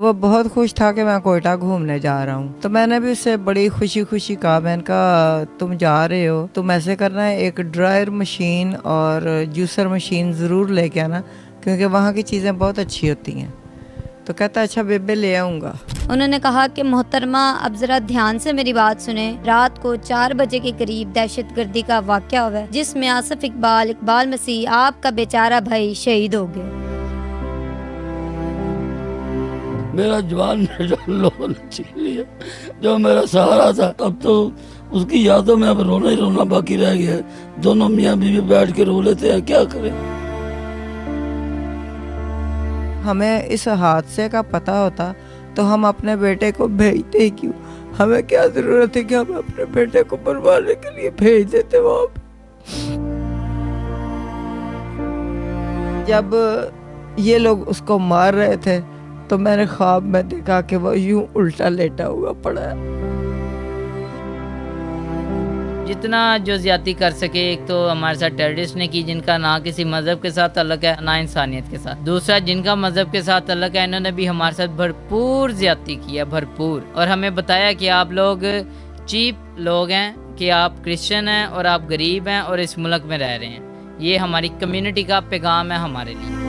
वो बहुत खुश था कि मैं कोयटा घूमने जा रहा हूँ। तो मैंने भी उससे बड़ी खुशी खुशी कहा, मैंने कहा तुम जा रहे हो तुम ऐसे करना है, एक ड्रायर मशीन और जूसर मशीन ज़रूर लेके आना, क्योंकि वहाँ की चीज़ें बहुत अच्छी होती हैं। तो कहता अच्छा बेबे ले आऊँगा। उन्होंने कहा कि मोहतरमा अब जरा ध्यान से मेरी बात सुने। रात को 4 बजे के करीब दहशतगर्दी का वाक़या हुआ है, जिसमें आसिफ इकबाल मसीह आपका बेचारा भाई शहीद हो गए। मेरा जवान बेटा लोगों ने छीन लिया, जो मेरा सहारा था। अब तो उसकी यादों में अब रोना ही रोना बाकी रह गया है। दोनों मियाँ बीवी बैठ के रो लेते हैं, क्या करें। हमें इस हादसे का पता होता तो हम अपने बेटे को भेजते क्यों? हमें क्या ज़रूरत है कि हम अपने बेटे को मरवाने के लिए भेज देते वहाँ पे। जब ये लोग उसको मार रहे थे तो मैंने ख्वाब में देखा कि वो यूं उल्टा लेटा हुआ पड़ा है। जितना जो ज्यादती कर सके, एक तो हमारे साथ टेररिस्ट ने की जिनका ना किसी मजहब के साथ ताल्लुक है ना इंसानियत के साथ। दूसरा जिनका मजहब के साथ ताल्लुक है, इन्होंने भी हमारे साथ भरपूर ज्यादती की है, भरपूर। और हमें बताया कि आप लोग चीप लोग हैं, कि आप क्रिश्चियन हैं और आप गरीब हैं और इस मुल्क में रह रहे हैं। ये हमारी कम्युनिटी का पैगाम है हमारे लिए।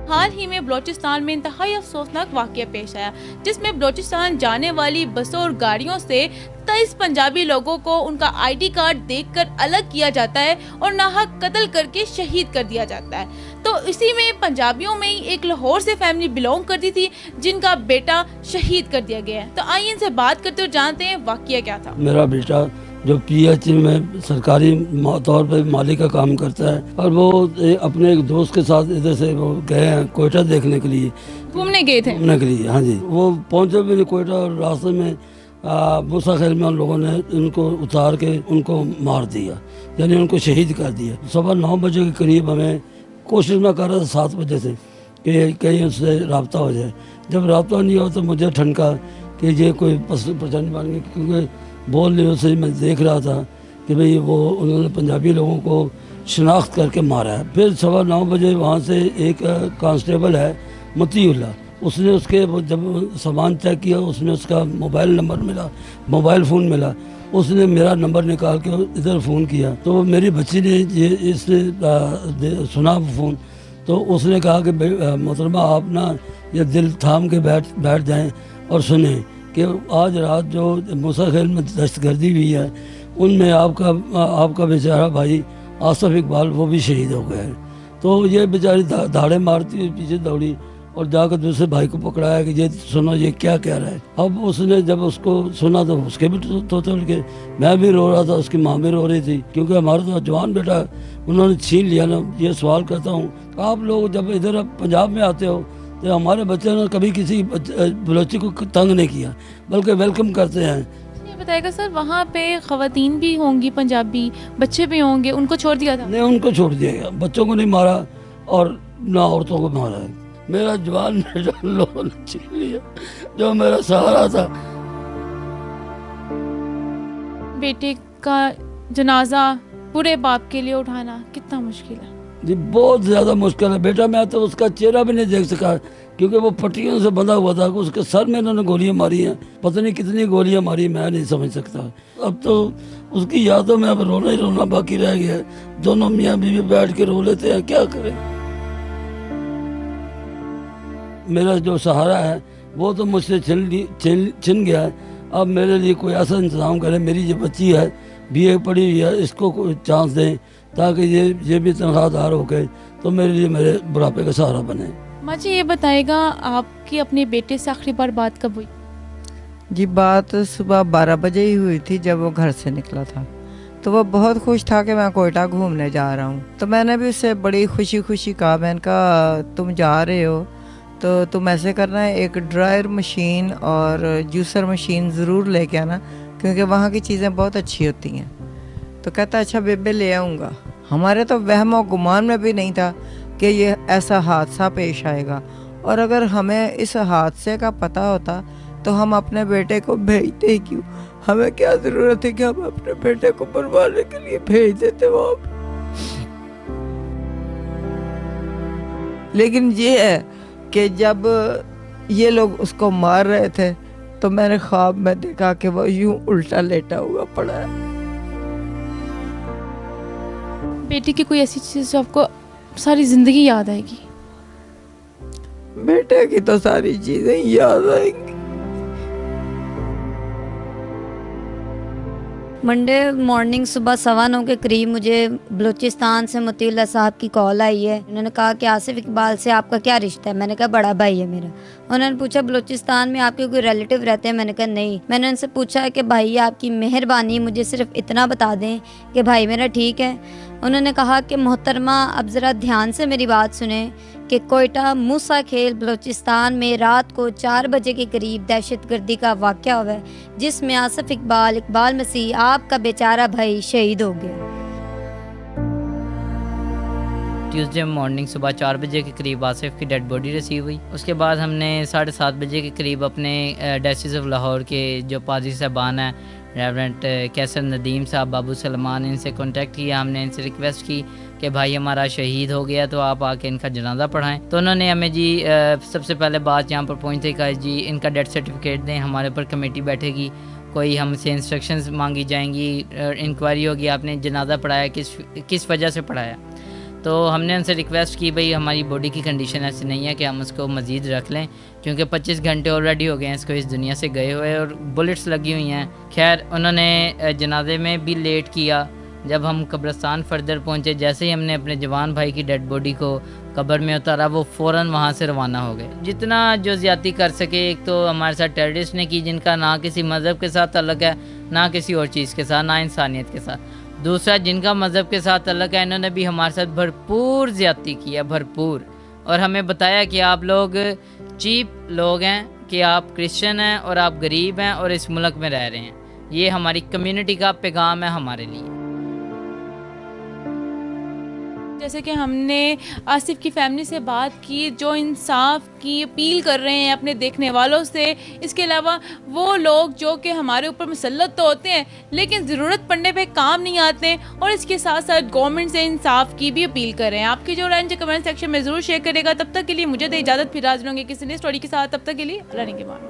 हाल ही में बलूचिस्तान में इंतहाई अफसोसनाक वाक़या पेश आया, जिसमें बलूचिस्तान जाने वाली बसों और गाड़ियों से 23 पंजाबी लोगों को उनका आईडी कार्ड देखकर अलग किया जाता है और नाहक कत्ल करके शहीद कर दिया जाता है। तो इसी में पंजाबियों में ही एक लाहौर से फैमिली बिलोंग करती थी, जिनका बेटा शहीद कर दिया गया है। तो आइए इनसे बात करते हुए जानते हैं वाक़या क्या था। मेरा बेटा जो पीएचई में सरकारी तौर पे माली का काम करता है, और वो अपने एक दोस्त के साथ इधर से वो गए हैं कोयटा देखने के लिए, घूमने गए थे। घूमने के लिए। हाँ जी, वो पहुंचे भी नहीं कोयटा, और रास्ते में मूसा खेल में उन लोगों ने उनको उतार के उनको मार दिया, यानी उनको शहीद कर दिया। 9:15 बजे के करीब हमें कोशिश में कर रहा था 7 बजे से कि कहीं उससे रब्ता हो जाए। जब रब्ता नहीं हो तो मुझे ठनका कि ये कोई परेशानी बन गई, क्योंकि बोल रहे से मैं देख रहा था कि भाई वो उन्होंने पंजाबी लोगों को शनाख्त करके मारा है। फिर 9:15 बजे वहाँ से एक कांस्टेबल है मतीउल्लाह, उसने उसके जब सामान चेक किया, उसने उसका मोबाइल नंबर मिला, मोबाइल फ़ोन मिला। उसने मेरा नंबर निकाल के इधर फ़ोन किया, तो मेरी बच्ची ने ये इसने सुना फ़ोन, तो उसने कहा कि मोहतरमा आप ना ये दिल थाम के बैठ जाएं और सुने कि आज रात जो मूसा खेल में दहशतगर्दी हुई है, उनमें आपका बेचारा भाई आसिफ इकबाल वो भी शहीद हो गया है। तो ये बेचारी धाड़े मारती हुई पीछे दौड़ी और जाकर दूसरे भाई को पकड़ाया कि ये सुनो ये क्या कह रहा है। अब उसने जब उसको सुना तो उसके भी तोते उड़ गए। मैं भी रो रहा था, उसकी माँ भी रो रही थी, क्योंकि हमारा तो जवान बेटा उन्होंने छीन लिया ना। ये सवाल करता हूँ, आप लोग जब इधर पंजाब में आते हो तो हमारे बच्चे ने कभी किसी बलोची को तंग नहीं किया, बल्कि वेलकम करते हैं। ये बताएगा सर, वहाँ पे ख़वातीन भी होंगी, पंजाबी बच्चे भी होंगे, उनको छोड़ दिया था? नहीं, उनको छोड़ दिया गया। बच्चों को नहीं मारा और ना औरतों को मारा है। मेरा जवान बेटा लोगों ने छीन लिया, जो मेरा सहारा था। बेटे का जनाजा पूरे बाप के लिए उठाना कितना मुश्किल है जी, बहुत ज़्यादा मुश्किल है। बेटा मैं तो उसका चेहरा भी नहीं देख सका, क्योंकि वो पट्टियों से बंधा हुआ था। उसके सर में इन्होंने गोलियां मारी हैं, पता नहीं कितनी गोलियां मारी, मैं नहीं समझ सकता। अब तो उसकी यादों में अब रोना ही रोना बाकी रह गया है। दोनों मियाँ बीवी बैठ के रो लेते हैं, क्या करें। मेरा जो सहारा है वो तो मुझसे छिन गया है। अब मेरे लिए कोई ऐसा इंतज़ाम करे, मेरी जो बच्ची है बीए पढ़ी हुई है, इसको कोई चांस दें ताकि ये भी तनख्वाहदार हो गए तो मेरे लिए मेरे बुढ़ापे का सहारा बने। मुझे ये बताएगा, आपकी अपने बेटे से आखिरी बार बात कब हुई? जी बात सुबह 12 बजे ही हुई थी, जब वो घर से निकला था। तो वो बहुत खुश था कि मैं कोयटा घूमने जा रहा हूँ। तो मैंने भी उससे बड़ी खुशी खुशी कहा, मैंने कहा तुम जा रहे हो तो तुम ऐसे करना है, एक ड्रायर मशीन और जूसर मशीन ज़रूर लेके आना, क्योंकि वहाँ की चीज़ें बहुत अच्छी होती हैं। तो कहता अच्छा बेबे ले आऊँगा। हमारे तो वहम और गुमान में भी नहीं था कि ये ऐसा हादसा पेश आएगा, और अगर हमें इस हादसे का पता होता तो हम अपने बेटे को भेजते क्यों? हमें क्या ज़रूरत है कि हम अपने बेटे को मरवाने के लिए भेज देते वहाँ पे। लेकिन ये है कि जब ये लोग उसको मार रहे थे तो मैंने ख्वाब में देखा कि वो यूं उल्टा लेटा हुआ पड़ा है। बेटी की कोई ऐसी चीज़ जो आपको सारी ज़िंदगी याद आएगी? बेटे की तो सारी चीजें याद आएंगी। मंडे मॉर्निंग सुबह 9:15 के करीब मुझे बलूचिस्तान से मोतीउल्लाह साहब की कॉल आई है। उन्होंने कहा कि आसिफ इकबाल से आपका क्या रिश्ता है? मैंने कहा बड़ा भाई है मेरा। उन्होंने पूछा बलूचिस्तान में आपके कोई रिलेटिव रहते हैं? मैंने कहा नहीं। मैंने उनसे पूछा कि भाई आपकी मेहरबानी मुझे सिर्फ इतना बता दें कि भाई मेरा ठीक है। उन्होंने कहा कि मोहतरमा अब ज़रा ध्यान से मेरी बात सुने कि कोयटा मूसा खेल बलूचिस्तान में रात को 4 बजे के करीब दहशतगर्दी का वाक़या हुआ है, जिसमें आसिफ इकबाल मसीह आपका बेचारा भाई शहीद हो गया। ट्यूसडे मॉर्निंग सुबह 4 बजे के करीब आसिफ की डेड बॉडी रिसीव हुई। उसके बाद हमने 7:30 बजे के करीब अपने डायसिस ऑफ लाहौर के जो पादरी साहबान हैं, रेवरेंट कैसर नदीम साहब, बाबू सलमान, इनसे कांटेक्ट किया। हमने इनसे रिक्वेस्ट की कि भाई हमारा शहीद हो गया तो आप आके इनका जनाजा पढ़ाएं। तो उन्होंने हमें जी सबसे पहले बात यहाँ पर पहुँचते कहा जी इनका डेथ सर्टिफिकेट दें, हमारे ऊपर कमेटी बैठेगी, कोई हमसे इंस्ट्रक्शंस मांगी जाएंगी, इंक्वायरी होगी आपने जनाजा पढ़ाया किस वजह से पढ़ाया। तो हमने उनसे रिक्वेस्ट की भाई हमारी बॉडी की कंडीशन ऐसी नहीं है कि हम उसको मज़ीद रख लें, क्योंकि 25 घंटे ऑलरेडी हो गए हैं इसको इस दुनिया से गए हुए और बुलेट्स लगी हुई हैं। खैर उन्होंने जनाजे में भी लेट किया। जब हम कब्रिस्तान फर्दर पहुंचे, जैसे ही हमने अपने जवान भाई की डेड बॉडी को कब्र में उतारा, वो फ़ौरन वहाँ से रवाना हो गए। जितना जो ज़्यादती कर सके, एक तो हमारे साथ टेररिस्ट ने की जिनका ना किसी मज़हब के साथ ताल्लुक़ है, ना किसी और चीज़ के साथ, ना इंसानियत के साथ। दूसरा जिनका मज़हब के साथ ताल्लुक़ है, इन्होंने भी हमारे साथ भरपूर ज़्यादती किया, भरपूर। और हमें बताया कि आप लोग चीप लोग हैं, कि आप क्रिश्चियन हैं और आप गरीब हैं और इस मुल्क में रह रहे हैं। ये हमारी कम्युनिटी का पैगाम है हमारे लिए। जैसे कि हमने आसिफ की फैमिली से बात की, जो इंसाफ की अपील कर रहे हैं अपने देखने वालों से। इसके अलावा वो लोग जो कि हमारे ऊपर मुसल्लत तो होते हैं लेकिन ज़रूरत पड़ने पे काम नहीं आते, और इसके साथ साथ गवर्नमेंट से इंसाफ की भी अपील कर रहे हैं। आपकी जो राय कमेंट सेक्शन में ज़रूर शेयर करेगा। तब तक के लिए मुझे दे इजाज़त, फिर हाजिर होंगे किसी नई स्टोरी के साथ। तब तक के लिए अल्लाह ने के मान।